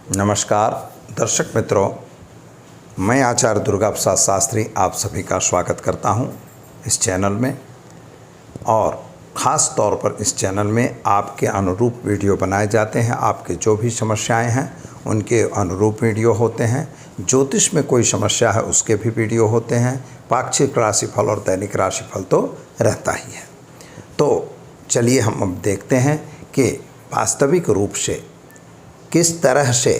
नमस्कार दर्शक मित्रों, मैं आचार्य दुर्गा प्रसाद शास्त्री आप सभी का स्वागत करता हूं इस चैनल में। और ख़ास तौर पर इस चैनल में आपके अनुरूप वीडियो बनाए जाते हैं। आपके जो भी समस्याएं हैं उनके अनुरूप वीडियो होते हैं। ज्योतिष में कोई समस्या है उसके भी वीडियो होते हैं। पाक्षिक राशिफल और दैनिक राशिफल तो रहता ही है। तो चलिए हम अब देखते हैं कि वास्तविक रूप से किस तरह से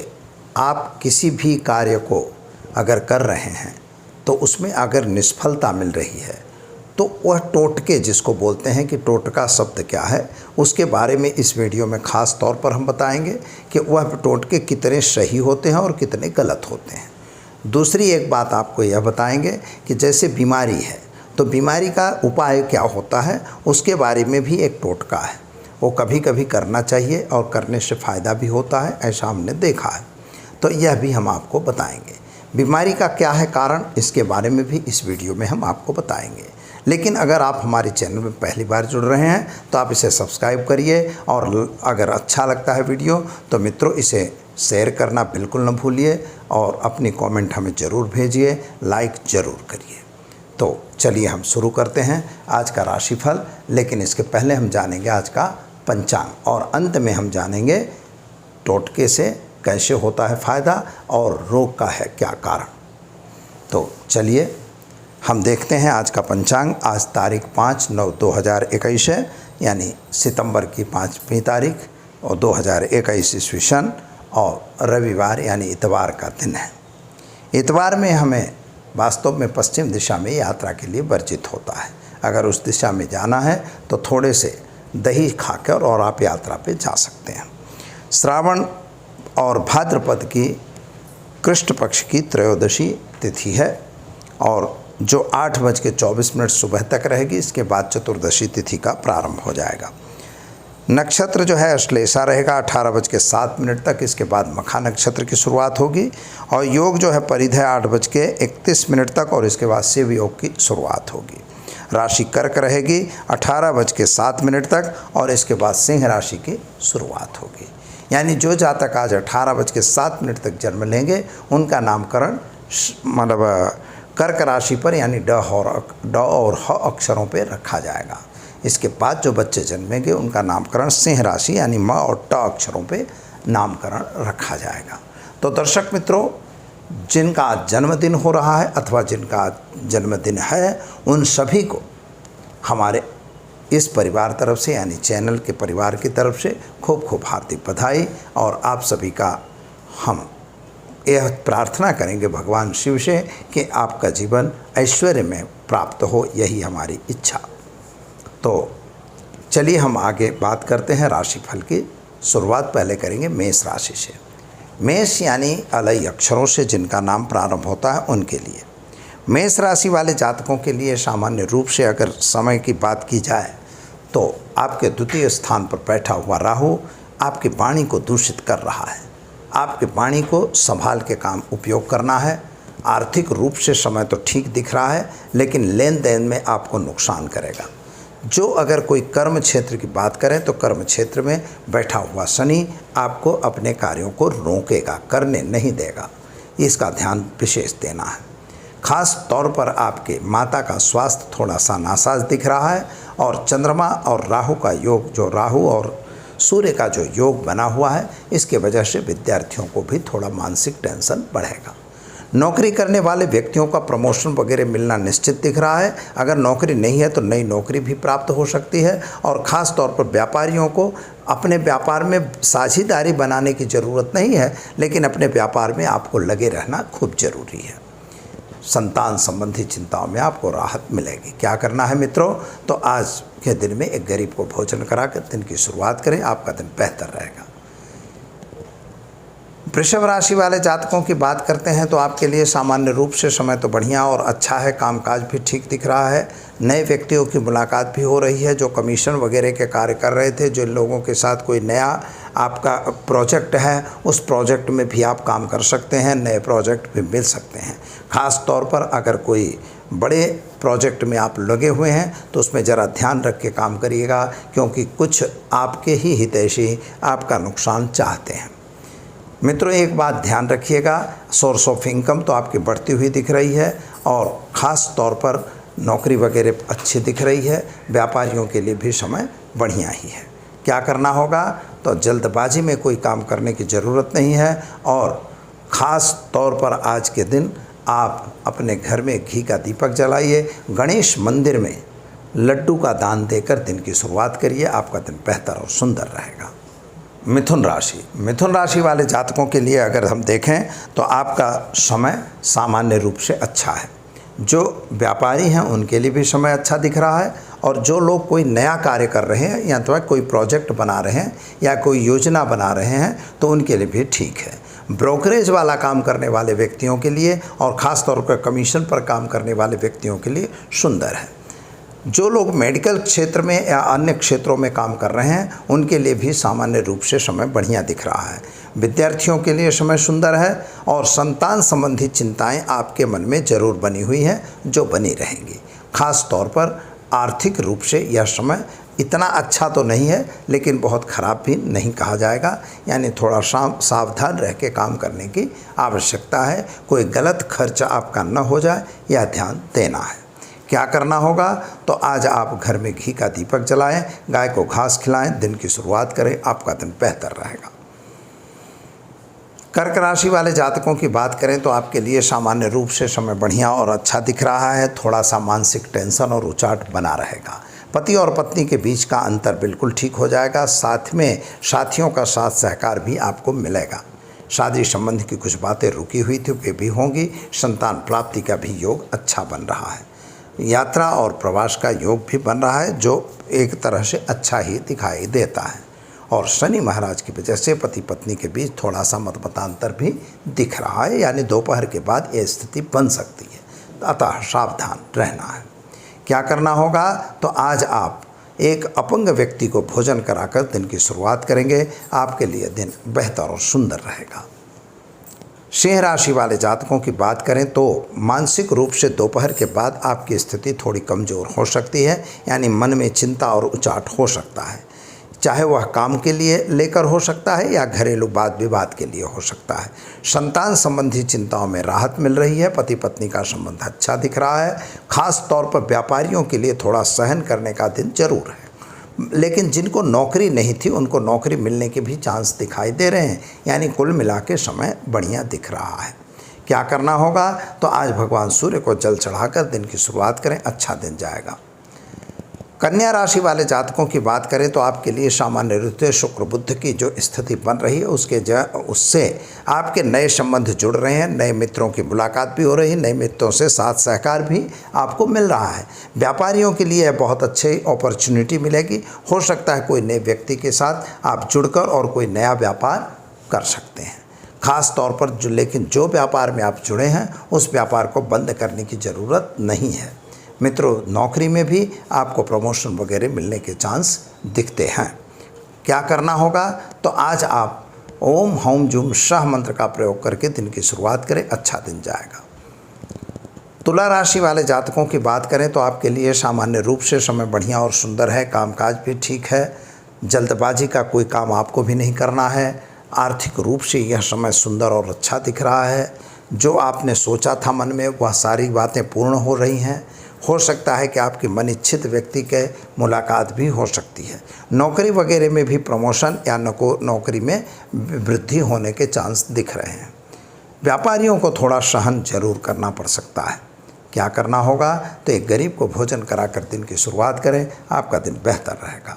आप किसी भी कार्य को अगर कर रहे हैं तो उसमें अगर निष्फलता मिल रही है तो वह टोटके, जिसको बोलते हैं कि टोटका शब्द क्या है, उसके बारे में इस वीडियो में ख़ास तौर पर हम बताएंगे कि वह टोटके कितने सही होते हैं और कितने गलत होते हैं। दूसरी एक बात आपको यह बताएंगे कि जैसे बीमारी है तो बीमारी का उपाय क्या होता है, उसके बारे में भी एक टोटका है। वो कभी कभी करना चाहिए और करने से फ़ायदा भी होता है, ऐसा हमने देखा है। तो यह भी हम आपको बताएंगे। बीमारी का क्या है कारण, इसके बारे में भी इस वीडियो में हम आपको बताएंगे। लेकिन अगर आप हमारे चैनल में पहली बार जुड़ रहे हैं तो आप इसे सब्सक्राइब करिए, और अगर अच्छा लगता है वीडियो तो मित्रों इसे शेयर करना बिल्कुल न भूलिए, और अपनी कमेंट हमें ज़रूर भेजिए, लाइक ज़रूर करिए। तो चलिए हम शुरू करते हैं आज का राशिफल। लेकिन इसके पहले हम जानेंगे आज का पंचांग, और अंत में हम जानेंगे टोटके से कैसे होता है फ़ायदा और रोग का है क्या कारण। तो चलिए हम देखते हैं आज का पंचांग। आज तारीख 5/9/2021 है, यानी सितंबर की 5वीं तारीख और 2021 ईस्वी सन, और रविवार यानी इतवार का दिन है। इतवार में हमें वास्तव में पश्चिम दिशा में यात्रा के लिए वर्जित होता है। अगर उस दिशा में जाना है तो थोड़े से दही खाकर और आप यात्रा पे जा सकते हैं। श्रावण और भाद्रपद की कृष्ण पक्ष की त्रयोदशी तिथि है, और जो 8:24 सुबह तक रहेगी। इसके बाद चतुर्दशी तिथि का प्रारंभ हो जाएगा। नक्षत्र जो है अश्लेषा रहेगा 18:07 तक। इसके बाद मखा नक्षत्र की शुरुआत होगी, और योग जो है परिधय 8:31 तक, और इसके बाद शिव योग की शुरुआत होगी। राशि कर्क रहेगी 18:07 तक, और इसके बाद सिंह राशि की शुरुआत होगी। यानी जो जातक आज 18:07 तक जन्म लेंगे उनका नामकरण मतलब कर्क राशि पर यानी ड और ह अक्षरों पर रखा जाएगा। इसके बाद जो बच्चे जन्मेंगे उनका नामकरण सिंह राशि यानी म और ट अक्षरों पे नामकरण रखा जाएगा। तो दर्शक मित्रों, जिनका आज जन्मदिन हो रहा है अथवा जिनका आज जन्मदिन है, उन सभी को हमारे इस परिवार तरफ से यानी चैनल के परिवार की तरफ से खूब खूब हार्दिक बधाई। और आप सभी का हम यह प्रार्थना करेंगे भगवान शिव से कि आपका जीवन ऐश्वर्य में प्राप्त हो, यही हमारी इच्छा। तो चलिए हम आगे बात करते हैं राशिफल की। शुरुआत पहले करेंगे मेष राशि से। मेष यानी अलई अक्षरों से जिनका नाम प्रारंभ होता है उनके लिए। मेष राशि वाले जातकों के लिए सामान्य रूप से अगर समय की बात की जाए तो आपके द्वितीय स्थान पर बैठा हुआ राहु आपकी वाणी को दूषित कर रहा है। आपकी वाणी को संभाल के काम उपयोग करना है। आर्थिक रूप से समय तो ठीक दिख रहा है, लेकिन लेन देन में आपको नुकसान करेगा। जो अगर कोई कर्म क्षेत्र की बात करें तो कर्म क्षेत्र में बैठा हुआ शनि आपको अपने कार्यों को रोकेगा, करने नहीं देगा। इसका ध्यान विशेष देना है। खास तौर पर आपके माता का स्वास्थ्य थोड़ा सा नासाज दिख रहा है, और चंद्रमा और राहु का योग, जो राहु और सूर्य का जो योग बना हुआ है, इसके वजह से विद्यार्थियों को भी थोड़ा मानसिक टेंशन बढ़ेगा। नौकरी करने वाले व्यक्तियों का प्रमोशन वगैरह मिलना निश्चित दिख रहा है। अगर नौकरी नहीं है तो नई नौकरी भी प्राप्त हो सकती है। और ख़ास तौर पर व्यापारियों को अपने व्यापार में साझेदारी बनाने की ज़रूरत नहीं है, लेकिन अपने व्यापार में आपको लगे रहना खूब ज़रूरी है। संतान संबंधी चिंताओं में आपको राहत मिलेगी। क्या करना है मित्रों, तो आज के दिन में एक गरीब को भोजन कराकर दिन की शुरुआत करें, आपका दिन बेहतर रहेगा। वृषभ राशि वाले जातकों की बात करते हैं तो आपके लिए सामान्य रूप से समय तो बढ़िया और अच्छा है। कामकाज भी ठीक दिख रहा है। नए व्यक्तियों की मुलाकात भी हो रही है जो कमीशन वगैरह के कार्य कर रहे थे। जिन लोगों के साथ कोई नया आपका प्रोजेक्ट है, उस प्रोजेक्ट में भी आप काम कर सकते हैं। नए प्रोजेक्ट भी मिल सकते हैं। ख़ास तौर पर अगर कोई बड़े प्रोजेक्ट में आप लगे हुए हैं तो उसमें ज़रा ध्यान रख के काम करिएगा, क्योंकि कुछ आपके ही हितैषी आपका नुकसान चाहते हैं। मित्रों, एक बात ध्यान रखिएगा, सोर्स ऑफ इनकम तो आपकी बढ़ती हुई दिख रही है और ख़ास तौर पर नौकरी वगैरह अच्छी दिख रही है। व्यापारियों के लिए भी समय बढ़िया ही है। क्या करना होगा, तो जल्दबाजी में कोई काम करने की ज़रूरत नहीं है और ख़ास तौर पर आज के दिन आप अपने घर में घी का दीपक जलाइए, गणेश मंदिर में लड्डू का दान देकर दिन की शुरुआत करिए। आपका दिन बेहतर और सुंदर रहेगा। मिथुन राशि वाले जातकों के लिए अगर हम देखें तो आपका समय सामान्य रूप से अच्छा है। जो व्यापारी हैं उनके लिए भी समय अच्छा दिख रहा है और जो लोग कोई नया कार्य कर रहे हैं या तो कोई प्रोजेक्ट बना रहे हैं या कोई योजना बना रहे हैं तो उनके लिए भी ठीक है। ब्रोकरेज वाला काम करने वाले व्यक्तियों के लिए और ख़ास तौर पर कमीशन पर काम करने वाले व्यक्तियों के लिए सुंदर है। जो लोग मेडिकल क्षेत्र में या अन्य क्षेत्रों में काम कर रहे हैं उनके लिए भी सामान्य रूप से समय बढ़िया दिख रहा है। विद्यार्थियों के लिए समय सुंदर है और संतान संबंधी चिंताएं आपके मन में ज़रूर बनी हुई हैं जो बनी रहेंगी। खास तौर पर आर्थिक रूप से यह समय इतना अच्छा तो नहीं है लेकिन बहुत ख़राब भी नहीं कहा जाएगा, यानी थोड़ा सावधान रह के काम करने की आवश्यकता है। कोई गलत खर्च आपका न हो जाए यह ध्यान देना है। क्या करना होगा, तो आज आप घर में घी का दीपक जलाएं, गाय को घास खिलाएं, दिन की शुरुआत करें, आपका दिन बेहतर रहेगा। कर्क राशि वाले जातकों की बात करें तो आपके लिए सामान्य रूप से समय बढ़िया और अच्छा दिख रहा है। थोड़ा सा मानसिक टेंशन और उचाट बना रहेगा। पति और पत्नी के बीच का अंतर बिल्कुल ठीक हो जाएगा। साथ में साथियों का साथ सहकार भी आपको मिलेगा। शादी संबंध की कुछ बातें रुकी हुई थी वे भी होंगी। संतान प्राप्ति का भी योग अच्छा बन रहा है। यात्रा और प्रवास का योग भी बन रहा है जो एक तरह से अच्छा ही दिखाई देता है। और शनि महाराज की वजह से पति पत्नी के बीच थोड़ा सा मतमतांतर भी दिख रहा है, यानी दोपहर के बाद ये स्थिति बन सकती है, अतः सावधान रहना है। क्या करना होगा, तो आज आप एक अपंग व्यक्ति को भोजन कराकर दिन की शुरुआत करेंगे, आपके लिए दिन बेहतर और सुंदर रहेगा। सिंह राशि वाले जातकों की बात करें तो मानसिक रूप से दोपहर के बाद आपकी स्थिति थोड़ी कमज़ोर हो सकती है, यानी मन में चिंता और उचाट हो सकता है। चाहे वह काम के लिए लेकर हो सकता है या घरेलू वाद विवाद के लिए हो सकता है। संतान संबंधी चिंताओं में राहत मिल रही है। पति पत्नी का संबंध अच्छा दिख रहा है। खास तौर पर व्यापारियों के लिए थोड़ा सहन करने का दिन जरूर है, लेकिन जिनको नौकरी नहीं थी उनको नौकरी मिलने के भी चांस दिखाई दे रहे हैं, यानी कुल मिला के समय बढ़िया दिख रहा है। क्या करना होगा, तो आज भगवान सूर्य को जल चढ़ाकर दिन की शुरुआत करें, अच्छा दिन जाएगा। कन्या राशि वाले जातकों की बात करें तो आपके लिए सामान्य रूप से शुक्र बुध की जो स्थिति बन रही है उससे आपके नए संबंध जुड़ रहे हैं। नए मित्रों की मुलाकात भी हो रही है। नए मित्रों से साथ सहकार भी आपको मिल रहा है। व्यापारियों के लिए बहुत अच्छी अपॉर्चुनिटी मिलेगी। हो सकता है कोई नए व्यक्ति के साथ आप जुड़कर और कोई नया व्यापार कर सकते हैं। खास तौर पर लेकिन जो व्यापार में आप जुड़े हैं उस व्यापार को बंद करने की ज़रूरत नहीं है। मित्रों, नौकरी में भी आपको प्रमोशन वगैरह मिलने के चांस दिखते हैं। क्या करना होगा, तो आज आप ओम हौम जूम शाह मंत्र का प्रयोग करके दिन की शुरुआत करें, अच्छा दिन जाएगा। तुला राशि वाले जातकों की बात करें तो आपके लिए सामान्य रूप से समय बढ़िया और सुंदर है। कामकाज भी ठीक है। जल्दबाजी का कोई काम आपको भी नहीं करना है। आर्थिक रूप से यह समय सुंदर और अच्छा दिख रहा है। जो आपने सोचा था मन में वह सारी बातें पूर्ण हो रही हैं। हो सकता है कि आपकी मन-इच्छित व्यक्ति के मुलाकात भी हो सकती है। नौकरी वगैरह में भी प्रमोशन या नौकरी में वृद्धि होने के चांस दिख रहे हैं। व्यापारियों को थोड़ा सहन जरूर करना पड़ सकता है। क्या करना होगा, तो एक गरीब को भोजन कराकर दिन की शुरुआत करें, आपका दिन बेहतर रहेगा।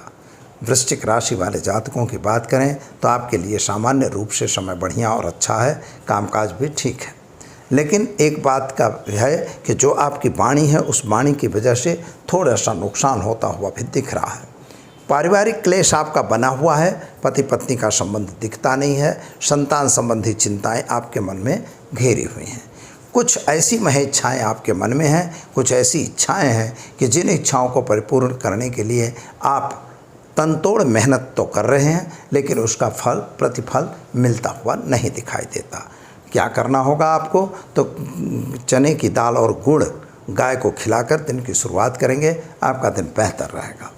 वृश्चिक राशि वाले जातकों की बात करें तो आपके लिए सामान्य रूप से समय बढ़िया और अच्छा है। कामकाज भी ठीक है, लेकिन एक बात का है कि जो आपकी वाणी है उस वाणी की वजह से थोड़ा सा नुकसान होता हुआ भी दिख रहा है। पारिवारिक क्लेश आपका बना हुआ है। पति पत्नी का संबंध दिखता नहीं है। संतान संबंधी चिंताएं आपके मन में घेरी हुई हैं। कुछ ऐसी इच्छाएं आपके मन में हैं, कुछ ऐसी इच्छाएं हैं कि जिन इच्छाओं को परिपूर्ण करने के लिए आप तनतोड़ मेहनत तो कर रहे हैं, लेकिन उसका प्रतिफल मिलता हुआ नहीं दिखाई देता। क्या करना होगा आपको, तो चने की दाल और गुड़ गाय को खिलाकर दिन की शुरुआत करेंगे, आपका दिन बेहतर रहेगा।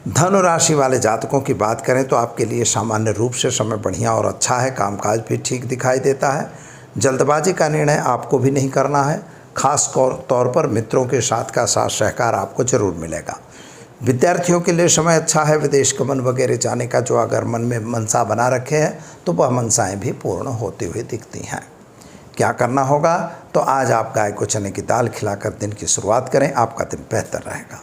धनु राशि वाले जातकों की बात करें तो आपके लिए सामान्य रूप से समय बढ़िया और अच्छा है। कामकाज भी ठीक दिखाई देता है। जल्दबाजी का निर्णय आपको भी नहीं करना है। खास तौर पर मित्रों के साथ का साथ सहकार आपको जरूर मिलेगा। विद्यार्थियों के लिए समय अच्छा है। विदेश गमन वगैरह जाने का जो अगर मन में मनसा बना रखे हैं तो वह मनसाएं भी पूर्ण होती हुई दिखती हैं। क्या करना होगा, तो आज आप गाय को चने की दाल खिलाकर दिन की शुरुआत करें, आपका दिन बेहतर रहेगा।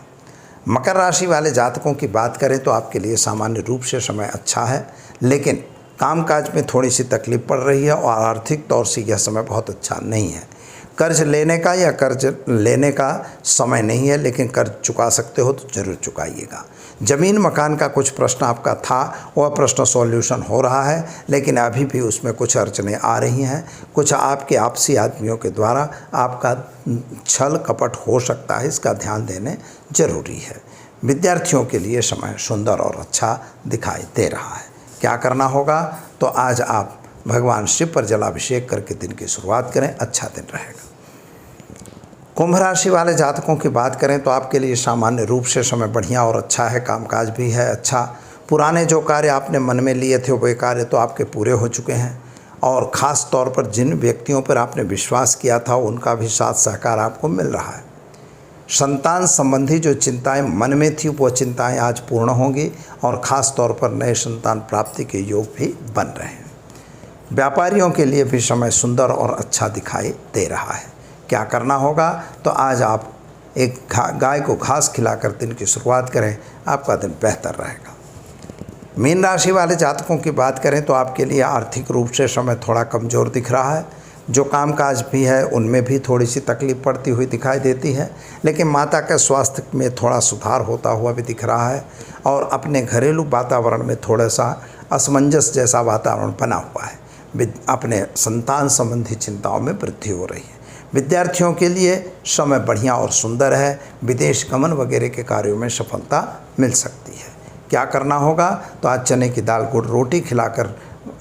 मकर राशि वाले जातकों की बात करें तो आपके लिए सामान्य रूप से समय अच्छा है, लेकिन कामकाज में थोड़ी सी तकलीफ पड़ रही है और आर्थिक तौर से यह समय बहुत अच्छा नहीं है। कर्ज लेने का या कर्ज लेने का समय नहीं है, लेकिन कर्ज चुका सकते हो तो ज़रूर चुकाइएगा। ज़मीन मकान का कुछ प्रश्न आपका था, वह प्रश्न सॉल्यूशन हो रहा है, लेकिन अभी भी उसमें कुछ अड़चनें आ रही हैं। कुछ आपके आपसी आदमियों के द्वारा आपका छल कपट हो सकता है, इसका ध्यान देने जरूरी है। विद्यार्थियों के लिए समय सुंदर और अच्छा दिखाई दे रहा है। क्या करना होगा, तो आज आप भगवान शिव पर जलाभिषेक करके दिन की शुरुआत करें, अच्छा दिन रहेगा। कुंभ राशि वाले जातकों की बात करें तो आपके लिए सामान्य रूप से समय बढ़िया और अच्छा है। कामकाज भी है अच्छा। पुराने जो कार्य आपने मन में लिए थे वे कार्य तो आपके पूरे हो चुके हैं, और ख़ास तौर पर जिन व्यक्तियों पर आपने विश्वास किया था उनका भी साथ सहकार आपको मिल रहा है। संतान संबंधी जो चिंताएं मन में थी वो चिंताएं आज पूर्ण होंगी, और ख़ास तौर पर नए संतान प्राप्ति के योग भी बन रहे हैं। व्यापारियों के लिए भी समय सुंदर और अच्छा दिखाई दे रहा है। क्या करना होगा, तो आज आप एक गाय को घास खिलाकर दिन की शुरुआत करें, आपका दिन बेहतर रहेगा। मीन राशि वाले जातकों की बात करें तो आपके लिए आर्थिक रूप से समय थोड़ा कमज़ोर दिख रहा है। जो कामकाज भी है उनमें भी थोड़ी सी तकलीफ पड़ती हुई दिखाई देती है, लेकिन माता के स्वास्थ्य में थोड़ा सुधार होता हुआ भी दिख रहा है, और अपने घरेलू वातावरण में थोड़ा सा असमंजस जैसा वातावरण बना हुआ है। अपने संतान संबंधी चिंताओं में वृद्धि हो रही है। विद्यार्थियों के लिए समय बढ़िया और सुंदर है। विदेश गमन वगैरह के कार्यों में सफलता मिल सकती है। क्या करना होगा, तो आज चने की दाल गुड़ रोटी खिलाकर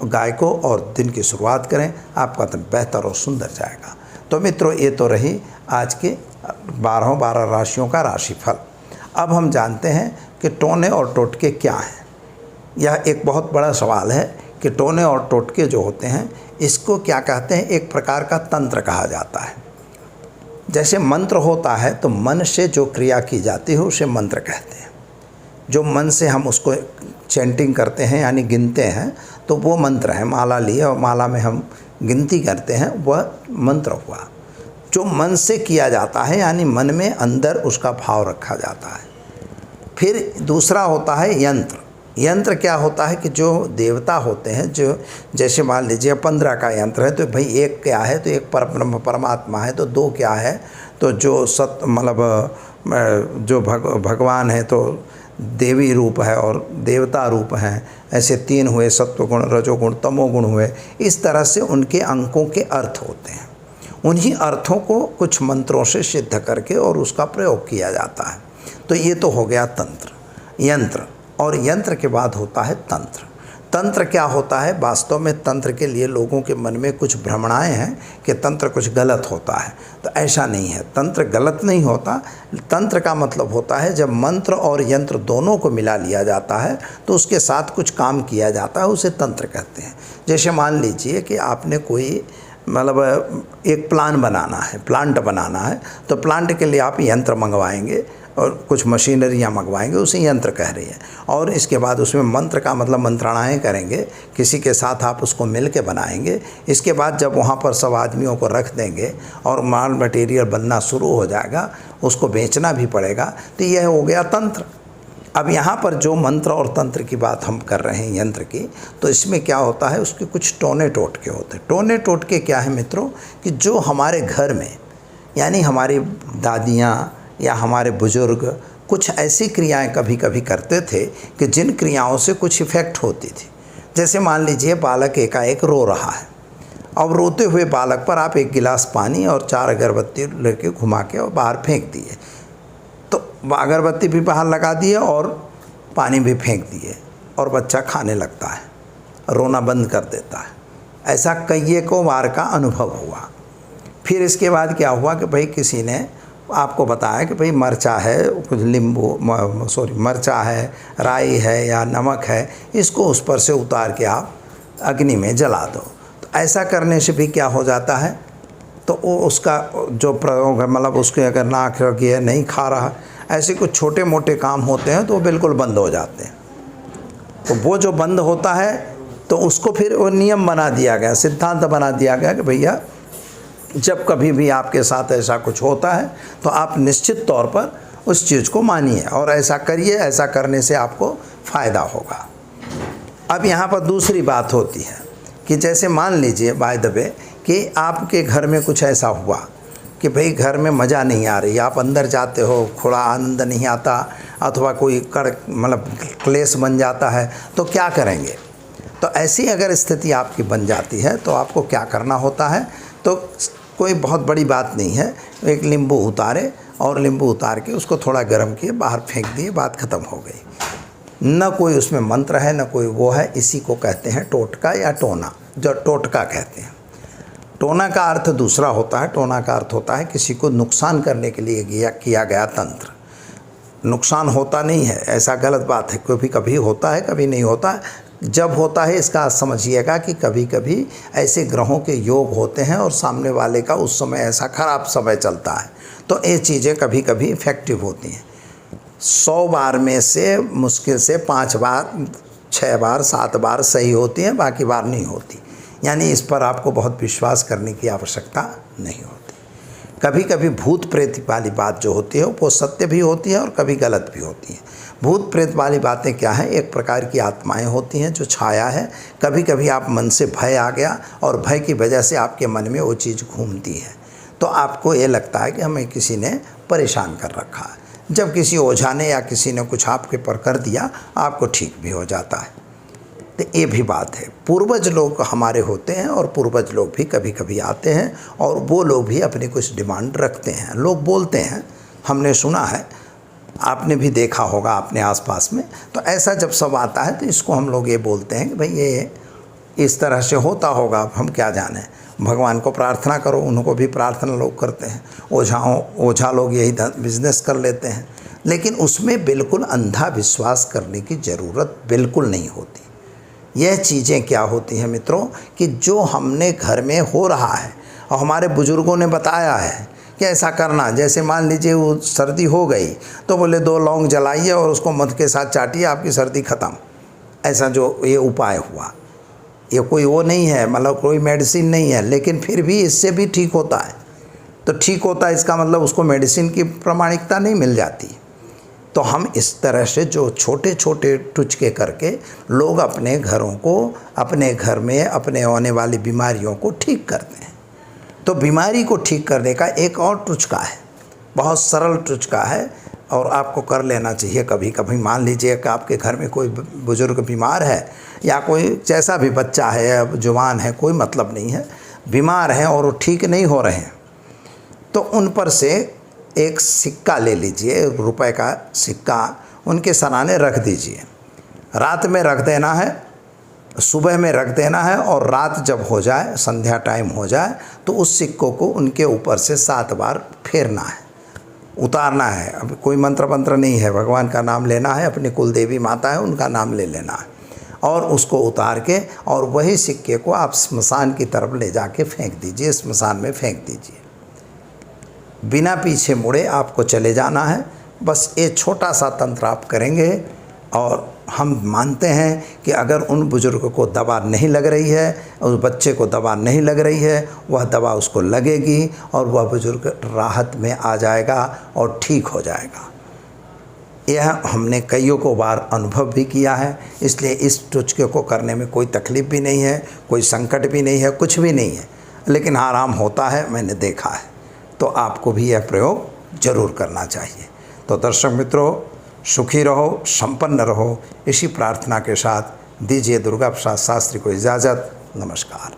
गाय को और दिन की शुरुआत करें, आपका दिन बेहतर और सुंदर जाएगा। तो मित्रों, ये तो रही आज के 12 राशियों का राशिफल। अब हम जानते हैं कि टोने और टोटके क्या हैं। यह एक बहुत बड़ा सवाल है कि टोने और टोटके जो होते हैं इसको क्या कहते हैं। एक प्रकार का तंत्र कहा जाता है। जैसे मंत्र होता है तो मन से जो क्रिया की जाती है उसे मंत्र कहते हैं। जो मन से हम उसको चैंटिंग करते हैं यानी गिनते हैं तो वो मंत्र है। माला लिए और माला में हम गिनती करते हैं, वह मंत्र हुआ। जो मन से किया जाता है यानी मन में अंदर उसका भाव रखा जाता है। फिर दूसरा होता है यंत्र। यंत्र क्या होता है कि जो देवता होते हैं, जो जैसे मान लीजिए 15 का यंत्र है तो भाई एक क्या है, तो एक परब्रह्म परमात्मा है, तो 2 क्या है, तो जो जो भगवान है तो देवी रूप है और देवता रूप हैं। ऐसे 3 हुए, सत्वगुण रजोगुण तमोगुण हुए। इस तरह से उनके अंकों के अर्थ होते हैं। उन्हीं अर्थों को कुछ मंत्रों से सिद्ध करके और उसका प्रयोग किया जाता है। तो ये तो हो गया तंत्र, यंत्र। और यंत्र के बाद होता है तंत्र। तंत्र क्या होता है, वास्तव में तंत्र के लिए लोगों के मन में कुछ भ्रमणाएं हैं कि तंत्र कुछ गलत होता है। तो ऐसा नहीं है, तंत्र गलत नहीं होता। तंत्र का मतलब होता है जब मंत्र और यंत्र दोनों को मिला लिया जाता है तो उसके साथ कुछ काम किया जाता है, उसे तंत्र कहते हैं। जैसे मान लीजिए कि आपने कोई एक प्लांट बनाना है, तो प्लांट के लिए आप यंत्र मंगवाएंगे और कुछ मशीनरियाँ मंगवाएंगे, उसे यंत्र कह रही है। और इसके बाद उसमें मंत्र का मतलब मंत्रणाएँ करेंगे, किसी के साथ आप उसको मिल के बनाएंगे। इसके बाद जब वहाँ पर सब आदमियों को रख देंगे और माल मटेरियल बनना शुरू हो जाएगा, उसको बेचना भी पड़ेगा। तो यह हो गया तंत्र। अब यहाँ पर जो मंत्र और तंत्र की बात हम कर रहे हैं यंत्र की, तो इसमें क्या होता है, उसके कुछ टोने टोटके होते हैं। टोने टोटके क्या है मित्रों, कि जो हमारे घर में यानी हमारी दादियाँ या हमारे बुजुर्ग कुछ ऐसी क्रियाएं कभी कभी करते थे कि जिन क्रियाओं से कुछ इफ़ेक्ट होती थी। जैसे मान लीजिए बालक एकाएक रो रहा है, अब रोते हुए बालक पर आप 1 गिलास पानी और 4 अगरबत्ती लेके घुमा के और बाहर फेंक दिए, तो अगरबत्ती भी बाहर लगा दिए और पानी भी फेंक दिए, और बच्चा खाने लगता है, रोना बंद कर देता है। ऐसा कई को बार का अनुभव हुआ। फिर इसके बाद क्या हुआ कि भाई किसी ने आपको बताया कि भाई मरचा है, कुछ मरचा है, राई है या नमक है, इसको उस पर से उतार के आप अग्नि में जला दो। तो ऐसा करने से भी क्या हो जाता है, तो वो उसका जो प्रयोग है, मतलब उसके अगर नाक रखिए नहीं खा रहा, ऐसे कुछ छोटे मोटे काम होते हैं तो वो बिल्कुल बंद हो जाते हैं। तो वो जो बंद होता है तो उसको फिर वो नियम बना दिया गया, सिद्धांत बना दिया गया कि भैया जब कभी भी आपके साथ ऐसा कुछ होता है तो आप निश्चित तौर पर उस चीज़ को मानिए और ऐसा करिए, ऐसा करने से आपको फ़ायदा होगा। अब यहाँ पर दूसरी बात होती है कि जैसे मान लीजिए बाय द वे कि आपके घर में कुछ ऐसा हुआ कि भाई घर में मज़ा नहीं आ रही, आप अंदर जाते हो, थोड़ा आनंद नहीं आता, अथवा कोई मतलब क्लेश बन जाता है, तो क्या करेंगे। तो ऐसी अगर स्थिति आपकी बन जाती है तो आपको क्या करना होता है, तो कोई बहुत बड़ी बात नहीं है, एक नींबू उतारे और नींबू उतार के उसको थोड़ा गर्म किए, बाहर फेंक दिए, बात ख़त्म हो गई। न कोई उसमें मंत्र है, न कोई वो है। इसी को कहते हैं टोटका या टोना, जो टोटका कहते हैं। टोना का अर्थ दूसरा होता है। टोना का अर्थ होता है किसी को नुकसान करने के लिए किया गया तंत्र। नुकसान होता नहीं है, ऐसा गलत बात है, कभी कभी होता है, कभी नहीं होता। जब होता है इसका समझिएगा कि कभी कभी ऐसे ग्रहों के योग होते हैं और सामने वाले का उस समय ऐसा ख़राब समय चलता है, तो ये चीज़ें कभी कभी इफ़ेक्टिव होती हैं। 100 बार में से मुश्किल से 5 बार, 6 बार, 7 बार सही होती हैं, बाकी बार नहीं होती। यानी इस पर आपको बहुत विश्वास करने की आवश्यकता नहीं होती। कभी कभी भूत प्रेत वाली बात जो होती है वो सत्य भी होती है और कभी गलत भी होती है। भूत प्रेत वाली बातें क्या हैं, एक प्रकार की आत्माएं होती हैं जो छाया है। कभी कभी आप मन से भय आ गया और भय की वजह से आपके मन में वो चीज़ घूमती है, तो आपको ये लगता है कि हमें किसी ने परेशान कर रखा है। जब किसी ओझा ने या किसी ने कुछ आपके पर कर दिया, आपको ठीक भी हो जाता है। तो ये भी बात है। पूर्वज लोग हमारे होते हैं और पूर्वज लोग भी कभी कभी आते हैं और वो लोग भी अपनी कुछ डिमांड रखते हैं। लोग बोलते हैं, हमने सुना है, आपने भी देखा होगा अपने आसपास में। तो ऐसा जब सब आता है तो इसको हम लोग ये बोलते हैं कि भाई ये इस तरह से होता होगा, अब हम क्या जाने। भगवान को प्रार्थना करो, उनको भी प्रार्थना लोग करते हैं। ओझा लोग यही बिजनेस कर लेते हैं, लेकिन उसमें बिल्कुल अंधा विश्वास करने की ज़रूरत बिल्कुल नहीं होती। यह चीज़ें क्या होती हैं मित्रों कि जो हमने घर में हो रहा है और हमारे बुज़ुर्गों ने बताया है कि ऐसा करना। जैसे मान लीजिए वो सर्दी हो गई तो बोले 2 लौंग जलाइए और उसको मध के साथ चाटिए, आपकी सर्दी ख़त्म। ऐसा जो ये उपाय हुआ, ये कोई वो नहीं है, मतलब कोई मेडिसिन नहीं है, लेकिन फिर भी इससे भी ठीक होता है। तो ठीक होता है इसका मतलब उसको मेडिसिन की प्रामाणिकता नहीं मिल जाती। तो हम इस तरह से जो छोटे छोटे टुचके करके लोग अपने घरों को, अपने घर में अपने आने वाली बीमारियों को ठीक करते हैं। तो बीमारी को ठीक करने का एक और टुचका है, बहुत सरल टुचका है और आपको कर लेना चाहिए कभी कभी। मान लीजिए कि आपके घर में कोई बुज़ुर्ग बीमार है या कोई जैसा भी बच्चा है या जवान है, कोई मतलब नहीं है, बीमार हैं और वो ठीक नहीं हो रहे हैं, तो उन पर से एक सिक्का ले लीजिए, ₹1 का सिक्का उनके सराहने रख दीजिए। रात में रख देना है, सुबह में रख देना है, और रात जब हो जाए, संध्या टाइम हो जाए, तो उस सिक्कों को उनके ऊपर से 7 बार फेरना है, उतारना है। अब कोई मंत्र नहीं है, भगवान का नाम लेना है, अपनी कुल देवी माता है उनका नाम ले लेना है, और उसको उतार के और वही सिक्के को आप स्मशान की तरफ ले जाके फेंक दीजिए, स्मशान में फेंक दीजिए। बिना पीछे मुड़े आपको चले जाना है। बस ये छोटा सा तंत्र आप करेंगे और हम मानते हैं कि अगर उन बुज़ुर्ग को दवा नहीं लग रही है, उस बच्चे को दवा नहीं लग रही है, वह दवा उसको लगेगी और वह बुज़ुर्ग राहत में आ जाएगा और ठीक हो जाएगा। यह हमने कईयों को बार अनुभव भी किया है, इसलिए इस टुचके को करने में कोई तकलीफ़ भी नहीं है, कोई संकट भी नहीं है, कुछ भी नहीं है, लेकिन आराम होता है, मैंने देखा है। तो आपको भी यह प्रयोग ज़रूर करना चाहिए। तो दर्शक मित्रों, सुखी रहो, संपन्न रहो, इसी प्रार्थना के साथ दीजिए दुर्गा प्रसाद शास्त्री को इजाज़त। नमस्कार।